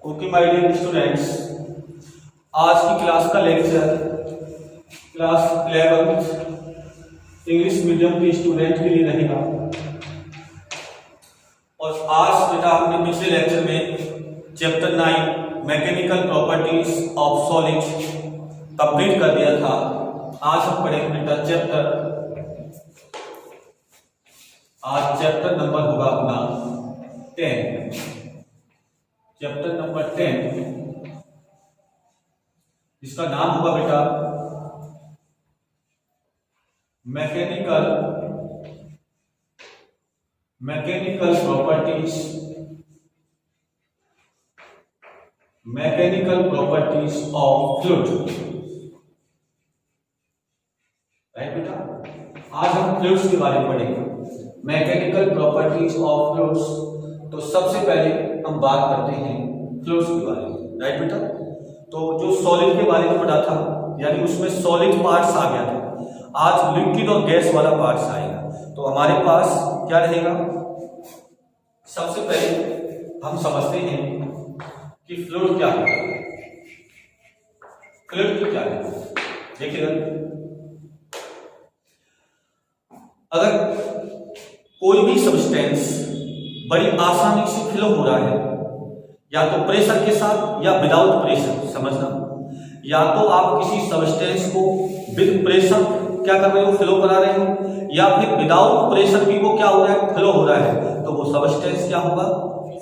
Okay my dear students, आज की class का lecture class 11th English medium के स्टूडेंट के लिए रहेगा। और आज बेटा हमने पिछले लेक्चर में chapter 9 mechanical properties of solid complete कर दिया था। आज हम पढ़ेंगे बेटा चैप्टर नंबर होगा अपना 10। चैप्टर नंबर 10 इसका नाम होगा बेटा mechanical properties of fluid. Right बेटा, आज हम फ्लूइड्स के बारे में पढ़ेंगे, मैकेनिकल प्रॉपर्टीज ऑफ फ्लूइड्स। तो सबसे पहले हम बात करते हैं फ्लूइड्स के बारे में। राइट बेटा, तो जो सॉलिड के बारे में पढ़ा था, यानी उसमें सॉलिड पार्ट्स आ गया था। आज लिक्विड और गैस वाला पार्ट्स आएगा। तो हमारे पास क्या रहेगा, सबसे पहले हम समझते हैं कि फ्लूइड क्या है। फ्लूइड क्या है, देखिएगा, अगर कोई भी सब्सटेंस बड़ी आसानी से फ्लो हो रहा है, या तो प्रेशर के साथ या विदाउट प्रेशर, समझना, या तो आप किसी सब्सटेंस को विद प्रेशर क्या कर रहे हो, फ्लो करा रहे हो, या फिर विदाउट प्रेशर भी वो क्या हो रहा है, फ्लो हो रहा है, तो वो सब्सटेंस क्या होगा,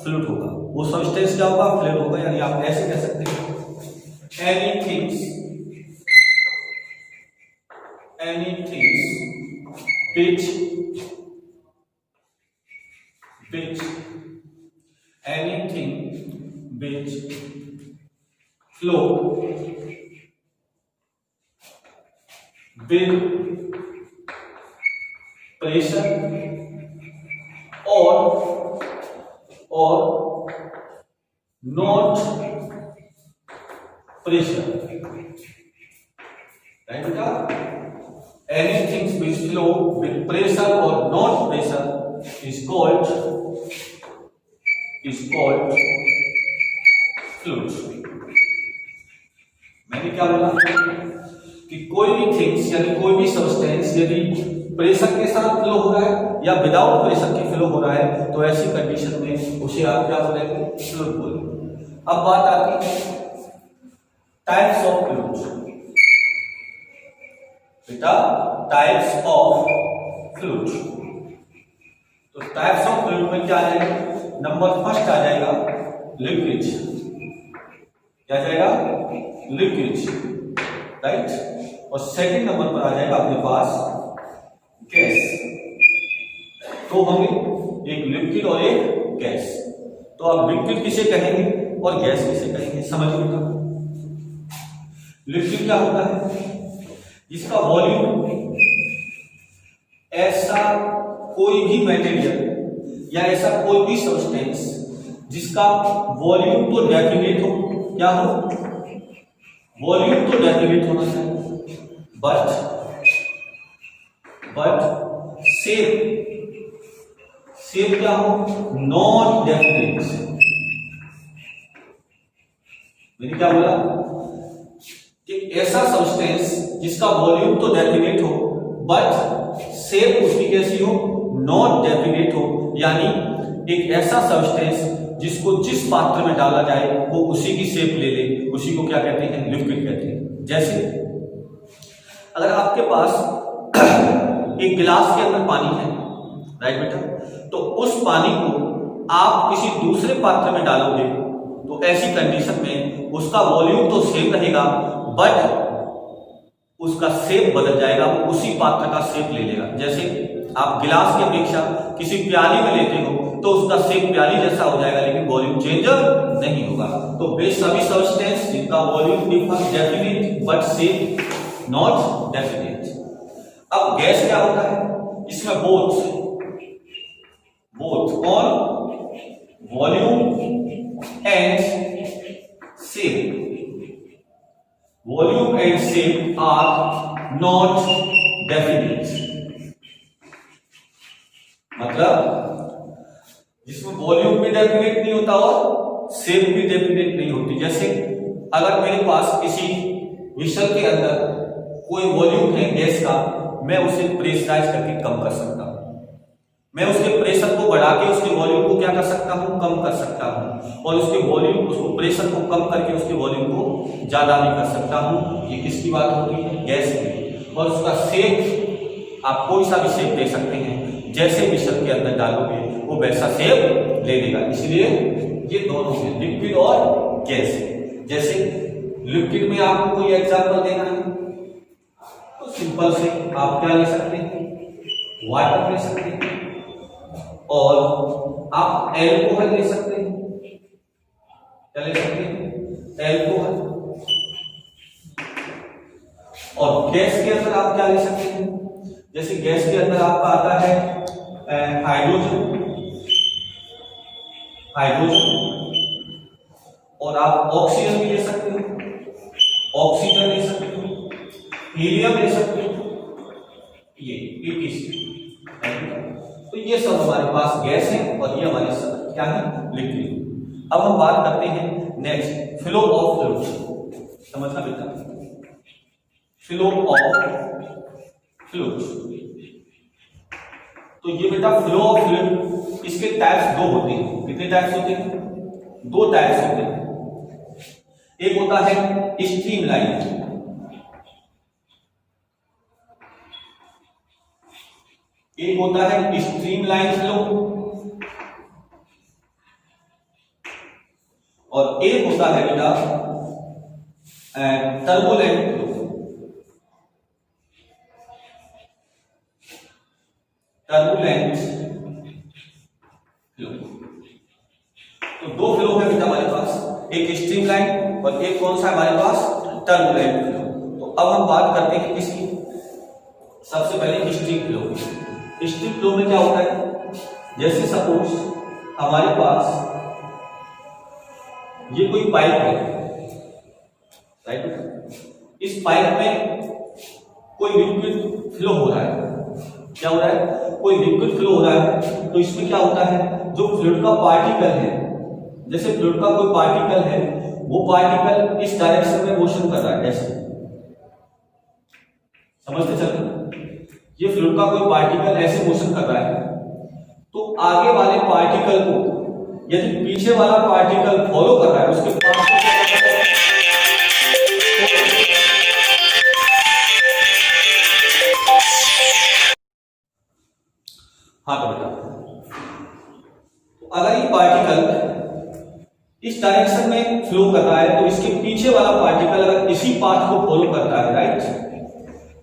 फ्लूइड होगा। वो सब्सटेंस क्या होगा, फ्लूइड होगा। यानी आप ऐसे कह सकते हैं एनीथिंग्स which flow with pressure or not pressure। right बेटा, anything which flow with pressure or not pressure is called fluid. मैंने क्या बोला कि कोई भी थिंग्स यानी कोई भी सब्सटेंस यदि प्रेशर के साथ फ्लो हो रहा है या विदाउट प्रेशर के फ्लो हो रहा है, तो ऐसी कंडीशन में उसे आप क्या बोलेंगे, फ्लूइड बोलेंगे। अब बात आती है टाइप्स ऑफ फ्लूइड। बेटा, टाइप्स ऑफ फ्लूइड, तो टाइप्स ऑफ फ्लूइड में क्या आ जाएगा, नंबर फर्स्ट आ जाएगा लिक्विड। क्या जाएगा, लिक्विड। राइट, और सेकंड नंबर पर आ जाएगा अपने पास गैस। तो होंगे एक लिक्विड और एक गैस। तो आप लिक्विड किसे कहेंगे और गैस किसे कहेंगे, समझिएगा। लिक्विड क्या होता है, जिसका वॉल्यूम, ऐसा कोई भी मटेरियल या ऐसा कोई भी सब्सटेंस जिसका वॉल्यूम तो डेफिनेट हो, क्या हो, वॉल्यूम तो डेफिनेट होना चाहिए, बट शेप क्या हो, नॉट डेफिनेट। मैंने क्या बोला कि ऐसा सब्सटेंस जिसका वॉल्यूम तो डेफिनेट हो बट शेप उसकी कैसी हो, नॉट डेफिनेट हो। यानी एक ऐसा सब्सटेंस जिसको जिस पात्र में डाला जाए वो उसी की शेप ले ले, उसी को क्या कहते हैं, लिक्विड कहते हैं। जैसे अगर आपके पास एक गिलास के अंदर पानी है, राइट बेटा, तो उस पानी को आप किसी दूसरे पात्र में डालोगे तो ऐसी कंडीशन में उसका वॉल्यूम तो सेम रहेगा बट उसका शेप बदल जाएगा, वो उसी पात्र का शेप ले लेगा। जैसे आप गिलास की अपेक्षा किसी प्याली में लेते हो तो उसका शेप प्याली जैसा हो जाएगा, लेकिन वॉल्यूम चेंज नहीं होगा। तो वे सभी सब्सटेंस जिनका volume differ definite but shape not definite. अब गैस क्या होता है, इसमें both on volume and shape, volume and shape are not definite, मतलब जिसमें वॉल्यूम भी डेफिनेट नहीं होता और शेप भी डेफिनेट नहीं होती। जैसे अगर मेरे पास किसी विशल के अंदर कोई वॉल्यूम है गैस का, मैं उसे प्रेशराइज करके कम कर सकता हूं, मैं उसके प्रेशर को बढ़ा के उसके वॉल्यूम को क्या कर सकता हूं, कम कर सकता हूं, और उसको प्रेशर को कम करके उसके वॉल्यूम को ज्यादा भी कर सकता हूं। ये किसकी बात होती है, गैस की। और उसका शेप आप कोई सा भी शेप दे सकते हैं, जैसे विशल के अंदर डालोगे वो वैसा शेप ले लेगा। इसलिए ये दोनों हैं, लिक्विड और गैस। जैसे लिक्विड में आपको कोई एग्जांपल देना है तो सिंपल से आप क्या ले सकते हैं, वाटर ले सकते हैं, और आप एल्कोहल ले सकते हैं। क्या ले सकते हैं, एल्कोहल। और गैस के अंदर आप क्या ले सकते हैं, जैसे गैस के अंदर आपका आता है हाइड्रोजन, और आप ऑक्सीजन भी ले सकते हो, ऑक्सीजन ले सकते हो, हीलियम ले सकते हो, ये ETC। तो ये सब हमारे पास गैस है और ये हमारे सब क्या है, लिक्विड। अब हम बात करते हैं नेक्स्ट, फ्लो ऑफ फ्लूइड। समझना बेटा, फ्लो ऑफ फ्लूइड। तो ये बेटा फ्लो ऑफ फ्लूइड, इसके टाइप्स दो होते हैं। कितने टाइप्स होते हैं, दो टाइप्स होते हैं। एक होता है स्ट्रीमलाइन, एक होता है स्ट्रीमलाइन फ्लो, और एक होता है बेटा टर्बुलेंट फ्लो। टर्बुलेंट फ्लो, तो दो फ्लो है बेटा हमारे पास, एक स्ट्रीमलाइन और एक कौन सा हमारे पास, टर्बुलेंट फ्लो। तो अब हम बात करते हैं किसकी, सबसे पहले स्ट्रीम फ्लो। स्ट्रीम फ्लो में क्या होता है, जैसे सपोज हमारे पास ये कोई पाइप है, राइट, इस पाइप में कोई लिक्विड फ्लो हो रहा है। क्या हो रहा है, कोई लिक्विड फ्लो हो रहा है। तो इसमें क्या होता है, जो फ्लूइड का पार्टिकल है, जैसे फ्लूइड का कोई पार्टिकल है, वो पार्टिकल इस डायरेक्शन में मोशन कर रहा है, ऐसे समझते चलते, ये फ्लूइड का कोई पार्टिकल ऐसे मोशन कर रहा है। तो आगे वाले पार्टिकल को यदि पीछे वाला पार्टिकल फॉलो कर रहा है, उसके पास हाँ, तो बेटा अगर ये पार्टिकल इस डायरेक्शन में फ्लो कर रहा है, तो इसके पीछे वाला पार्टिकल अगर इसी पाथ को फॉलो करता है, राइट,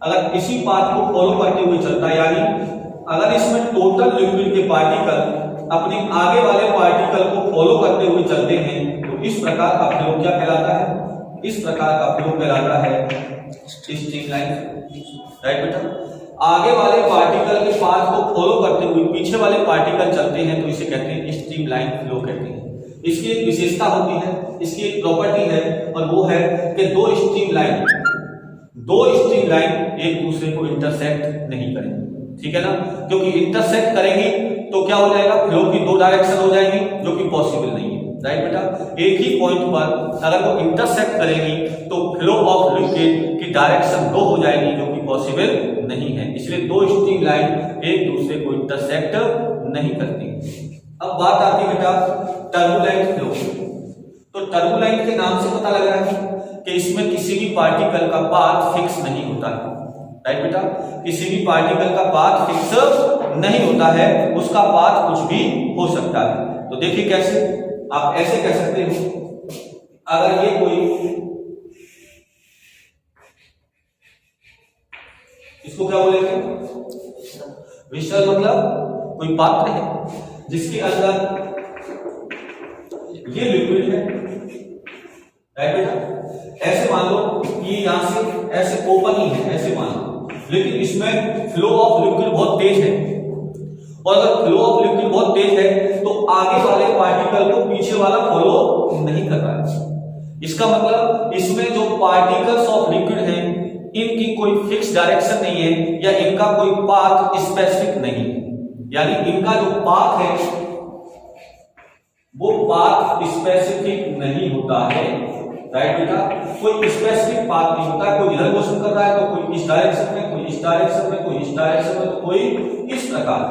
अगर इसी पाथ को फॉलो करते हुए चलता है, यानी अगर इसमें टोटल लिक्विड के पार्टिकल अपने आगे वाले पार्टिकल को फॉलो करते हुए चलते हैं, तो इस प्रकार का फ्लो क्या कहलाता है, इस प्रकार का फ्लो कहलाता है स्ट्रीमलाइन, राइट बेटा। आगे वाले पार्टिकल के पाथ को फॉलो करते हुए पीछे वाले पार्टिकल चलते हैं, तो इसे कहते हैं स्ट्रीमलाइन फ्लो कहते हैं। इसकी एक विशेषता होती है, इसकी एक प्रॉपर्टी है, और वो है कि दो स्ट्रीमलाइन एक दूसरे को इंटरसेक्ट नहीं करेंगे, ठीक है ना, क्योंकि इंटरसेक्ट करेंगी तो क्या हो जाएगा, फ्लो की दो डायरेक्शन हो जाएंगी, जो कि पॉसिबल नहीं है, राइट बेटा। एक ही पॉइंट पर अगर वो इंटरसेक्ट करेंगी तो फ्लो ऑफ लिक्विड की डायरेक्शन दो हो जाएगी, जो कि पॉसिबल नहीं है। इसलिए दो स्ट्रीमलाइन एक दूसरे को इंटरसेक्ट नहीं करती। अब बात आती है बेटा टर्बुलेंट फ्लो। तो टर्बुलेंट के नाम से पता लग रहा है कि इसमें किसी भी पार्टिकल का पाथ फिक्स नहीं होता है, राइट बेटा, किसी भी पार्टिकल का पाथ फिक्स नहीं होता है, उसका पाथ कुछ भी हो सकता है। तो देखिए कैसे, आप ऐसे कह सकते हो, अगर ये कोई, इसको क्या बोलेंगे, विशल, मतलब कोई पात्र है जिसके अंदर ये लिक्विड है, राइट बेटा। ऐसे मान लो कि यहां से ऐसे ओपन ही है, ऐसे मान लो, लेकिन इसमें फ्लो ऑफ लिक्विड बहुत तेज है, और अगर फ्लो ऑफ लिक्विड बहुत तेज है तो आगे वाले पार्टिकल को पीछे वाला फॉलो नहीं कर रहा है। इसका मतलब इसमें जो पार्टिकल्स ऑफ लिक्विड हैं, इनकी कोई फिक्स डायरेक्शन नहीं है या इनका कोई पाथ स्पेसिफिक नहीं है, यानी इनका जो पाथ है वो पाथ स्पेसिफिक नहीं होता है, राइट बेटा। कोई स्पेसिफिक पाथ नहीं होता है, कोई इधर मोशन कर रहा है तो कोई इस डायरेक्शन में, कोई इस डायरेक्शन में, कोई इस डायरेक्शन में, तो कोई इस प्रकार।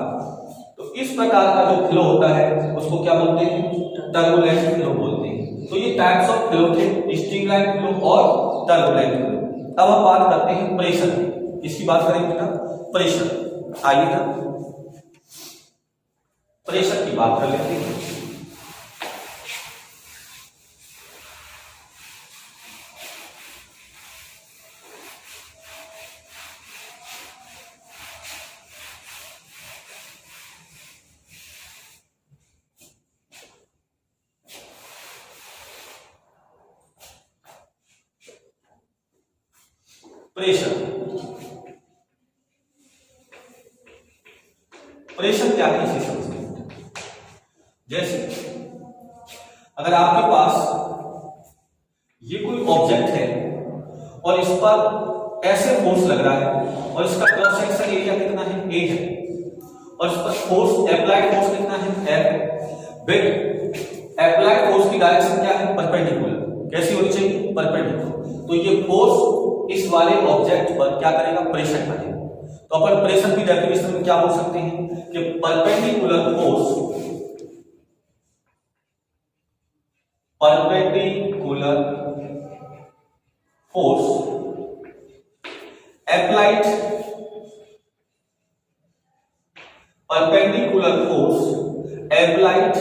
तो इस प्रकार का जो फ्लो होता है उसको क्या बोलते हैं? टर्बुलेंट फ्लो बोलते हैं। तो ये टाइप्स ऑफ फ्लो थे, स्ट्रीमलाइन फ्लो और टर्बुलेंट फ्लो। अब हम बात करते हैं प्रेशर की। किसकी बात करेंगे बेटा? प्रेशर। आइए ना प्रेशर की बात कर लेते हैं। प्रेशर, प्रेशर क्या है इसे समझें। जैसे अगर आपके पास ये कोई ऑब्जेक्ट है और इस पर ऐसे फोर्स लग रहा है और इसका क्रॉस सेक्शन एरिया कितना है? ए है, और इस पर फोर्स अप्लाइड फोर्स कितना है? एफ। बिट अप्लाइड फोर्स की डायरेक्शन क्या है? परपेंडिकुलर। कैसी होनी चाहिए? परपेंडिकुलर। तो ये फोर्स इस वाले ऑब्जेक्ट पर क्या करेगा? प्रेशर करेगा। तो अपन प्रेशर की डेफिनेशन में क्या बोल सकते हैं कि perpendicular force applied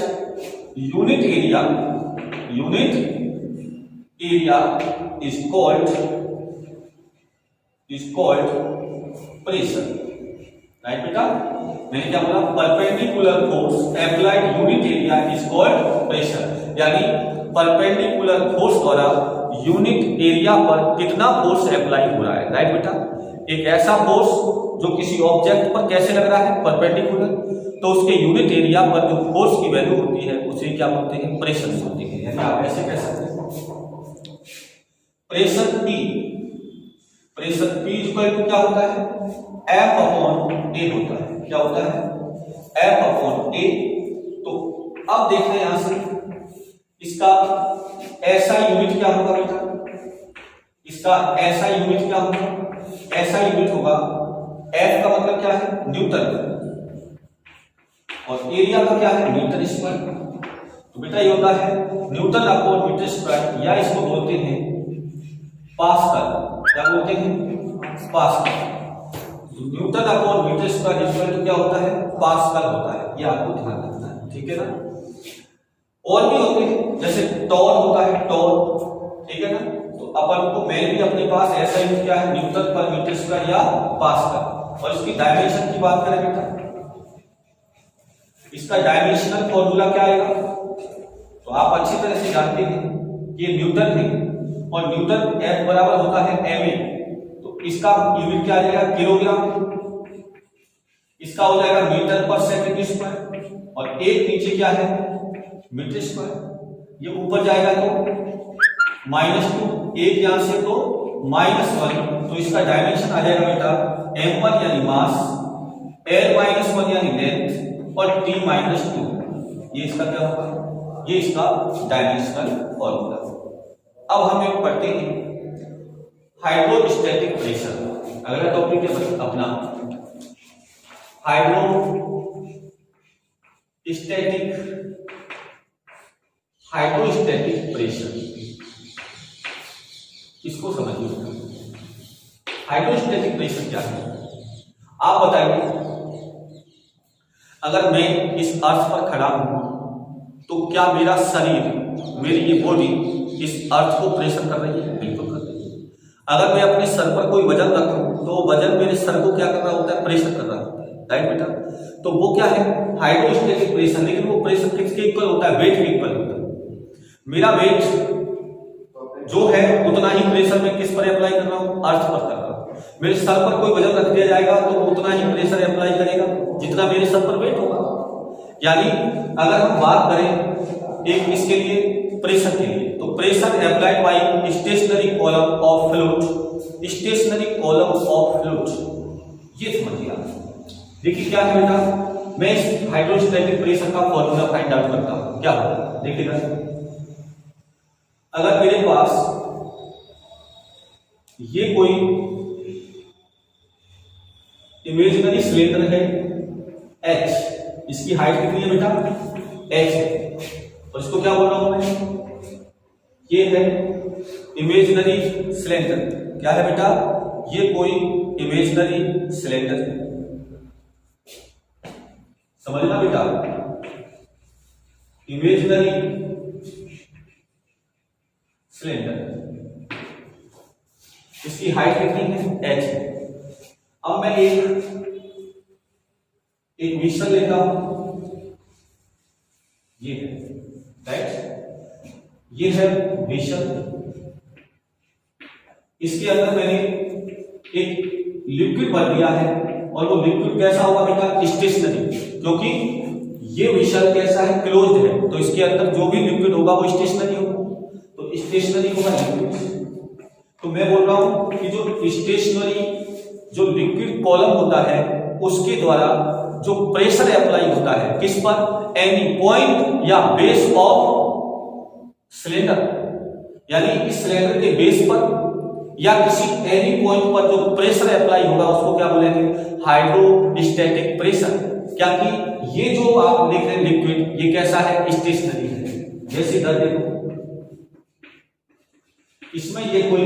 unit area is called pressure, right बेटा। मैंने क्या बोला? Perpendicular force applied unit area is called pressure, यानी परपेंडिकुलर फोर्स द्वारा यूनिट एरिया पर कितना फोर्स अप्लाई हो रहा है, राइट बेटा। एक ऐसा फोर्स जो किसी ऑब्जेक्ट पर कैसे लग रहा है? परपेंडिकुलर, तो उसके यूनिट एरिया पर जो फोर्स की वैल्यू होती है उसे क्या बोलते हैं? प्रेशर बोलते हैं। यानी आप ऐसे कह सकते हैं pressure P, pressure P equal to क्या होता है? F अपॉन A होता है। क्या होता है? F upon A। तो अब देख रहे हैं यहां से इसका ऐसा यूनिट क्या होगा बेटा? इसका ऐसा यूनिट क्या होगा? ऐसा यूनिट होगा F का मतलब क्या है? न्यूटन, और एरिया का क्या है? Metre square. तो बेटा ये होता है न्यूटन अपॉन मीटर स्क्वायर, या इसको बोलते हैं पास्कल। क्या बोलते हैं? Pascal. Newton upon metre square equal to क्या होता है? पास्कल होता है। ये आपको ध्यान रखना है, ठीक है ना। और भी होते हैं, जैसे टॉर होता है, टॉर, ठीक है ना। तो अपन को मैं भी अपने पास ऐसा यूनिट क्या है? न्यूटन पर मीटर स्क्वायर या पास्कल। और इसकी डायमेंशन की बात करें बेटा, इसका डायमेंशनल फॉर्मूला क्या आएगा? तो आप अच्छी तरह से जानते हैं ये न्यूटन है, और न्यूटन F बराबर होता है ma। तो इसका यूनिट क्या आ जाएगा? किलोग्राम। इसका हो जाएगा मीटर पर सेकंड स्क्वायर, और एक नीचे क्या है? Metre square. ये ऊपर जाएगा तो -2, एक यहां से तो -1। तो इसका डायमेंशन आ जाएगा बेटा m1 यानी मास, l-1 यानी लेंथ, और t-2। ये इसका क्या होगा? ये इसका डायमेंशनल फॉर्मूला। अब हम एक पढ़ते हैं हाइड्रोस्टैटिक प्रेशर। अगला टॉपिक है अपना हाइड्रोस्टैटिक प्रेशर। इसको समझिए, हाइड्रोस्टैटिक प्रेशर क्या है? आप बताइए, अगर मैं इस अर्थ पर खड़ा हूं तो क्या मेरा शरीर, मेरी ये बॉडी इस अर्थ को प्रेशर कर रही है? बिल्कुल कर रही है। अगर मैं अपने सर पर कोई वजन रखूं तो वजन मेरे सर को क्या कर रहा होता है? प्रेशर कर रहा होता है, राइट बेटा। तो वो क्या है? Hydrostatic pressure. लेकिन वो प्रेशर किसके इक्वल होता है? वेट के इक्वल होता है। मेरा वेट जो है उतना ही प्रेशर मैं किस पर अप्लाई कर रहा हूं? अर्थ पर कर रहा हूं। मेरे सर पर कोई वजन रख दिया जाएगा तो उतना ही प्रेशर अप्लाई करेगा जितना मेरे सर पर वेट होगा। यानी अगर हम बात करें एक इसके लिए प्रेशर के लिए, तो pressure applied by stationary column of fluid stationary column of fluid, ये समझिए आप। देखिए क्या है बेटा, मैं इस हाइड्रोस्टैटिक प्रेशर का फॉर्मूला फाइंड आउट करता हूं। क्या होगा देखिएगा, अगर मेरे पास ये कोई इमेजिनरी सिलेंडर है H, इसकी हाइट कितनी है बेटा, H है, और इसको क्या बोल रहा हूं मैं, ये है इमेजिनरी सिलेंडर। क्या है बेटा, ये कोई इमेजिनरी सिलेंडर है, समझना बेटा, इमेजिनरी सिलेंडर, इसकी हाइट कितनी है, H है। अब मैं एक मिक्सर लेता हूं, ये है राइट, ये है मिक्सर, इसके अंदर मैंने एक लिक्विड भर दिया है, और वो लिक्विड कैसा होगा बेटा, स्टेशनरी, क्योंकि ये मिक्सर कैसा है, क्लोज्ड है, तो इसके अंदर जो भी लिक्विड होगा वो स्टेशनरी होगा, तो स्टेशनरी होगा लिक्विड। तो मैं बोल रहा हूं कि जो स्टेशनरी जो लिक्विड कॉलम होता है उसके द्वारा जो प्रेशर अप्लाई होता है किस पर, एनी पॉइंट या बेस ऑफ सिलेंडर, यानी इस सिलेंडर के बेस पर या किसी एनी पॉइंट पर जो प्रेशर अप्लाई होगा उसको क्या बोलेंगे, हाइड्रोस्टैटिक प्रेशर। क्या कि ये जो आप देख रहे हैं लिक्विड, ये कैसा है, स्टेशनरी है। जैसे इधर देखो, इसमें ये कोई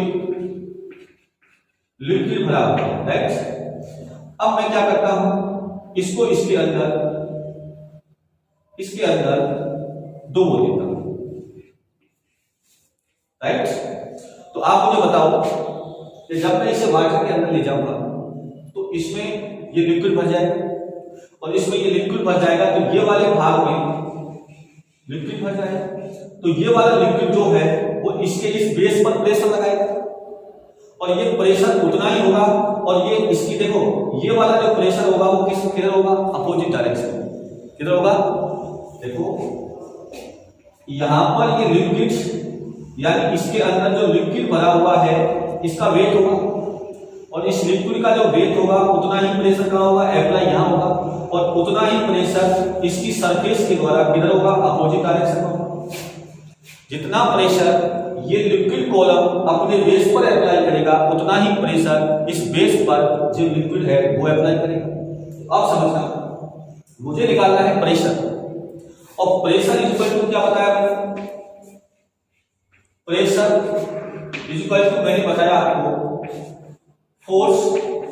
लिक्विड भरा हुआ है राइट। अब मैं क्या करता हूं, इसको इसके अंदर डुबो देता हूं राइट। तो आप मुझे बताओ कि जब मैं इसे वाटर के अंदर ले जाऊंगा तो इसमें ये लिक्विड भर जाएगा, और इसमें ये लिक्विड भर जाएगा तो ये वाले भाग में लिक्विड भर जाएगा, तो ये वाला लिक्विड जो है वो इसके इस बेस पर प्रेशर लगाएगा, और ये प्रेशर उतना ही होगा, और ये इसकी देखो ये वाला जो प्रेशर होगा वो किधर होगा, अपोजिट डायरेक्शन, किधर होगा, देखो यहां पर ये लिक्विड, यानी इसके अंदर जो लिक्विड भरा हुआ है इसका वेट होगा, और इस लिक्विड का जो वेट होगा उतना ही प्रेशर का होगा, अप्लाई यहां होगा, और उतना ही प्रेशर इसकी सरफेस के द्वारा किधर होगा, अपोजिट डायरेक्शन होगा। जितना प्रेशर ये लिक्विड कॉलम अपने बेस पर अप्लाई करेगा उतना ही प्रेशर इस बेस पर जो लिक्विड है वो अप्लाई करेगा। अब समझना, मुझे निकालना है प्रेशर, और प्रेशर इज इक्वल टू क्या बताया मैंने, प्रेशर इज इक्वल टू मैंने बताया आपको force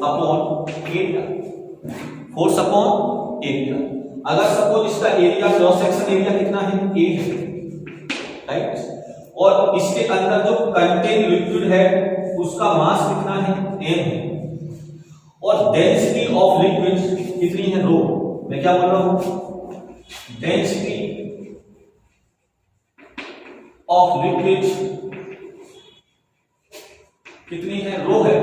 upon area, force upon area. अगर सपोज इसका एरिया, क्रॉस सेक्शन एरिया कितना है, A है राइट, और इसके अंदर जो कंटेन लिक्विड है उसका मास कितना है, m है, और डेंसिटी ऑफ लिक्विड कितनी है, रो। मैं क्या बोल रहा हूं, डेंसिटी ऑफ लिक्विड कितनी है, रो है,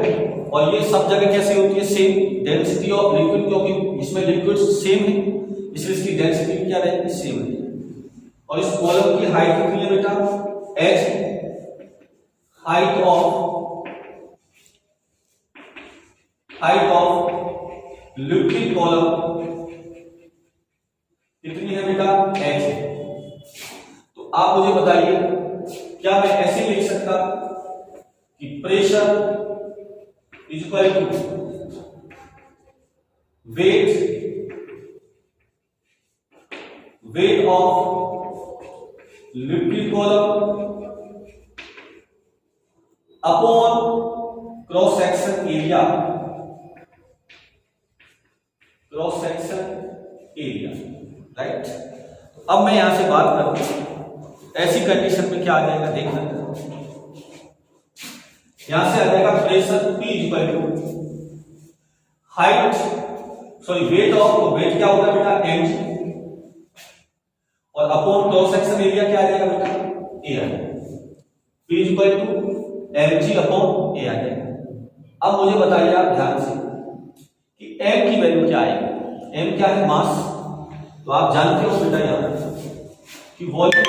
और ये सब जगह कैसे होती है, सेम डेंसिटी ऑफ लिक्विड, क्योंकि इसमें लिक्विड सेम है इसलिए इसकी डेंसिटी क्या रहेगी, सेम है। और इस कॉलम की हाइट कितनी है बेटा, H, height of liquid column कितनी है बेटा, H। तो आप मुझे बताइए क्या मैं ऐसे लिख सकता कि pressure is equal to weight of liquid column upon cross section area, right. अब मैं यहां से बात करूं, ऐसी कंडीशन में क्या आ जाएगा देखना, यहां से आ जाएगा pressure P equal to height, sorry weight of, तो वेट क्या होगा बेटा, mg, और अपॉन क्रॉस सेक्शन एरिया क्या आ जाएगा बेटा, A आ जाएगा, P equal to mg upon A आ जाएगा। अब मुझे बताइए आप ध्यान से कि m की वैल्यू क्या आएगी, m क्या है, मास। तो आप जानते हो बेटा यहाँ कि वॉल्यूम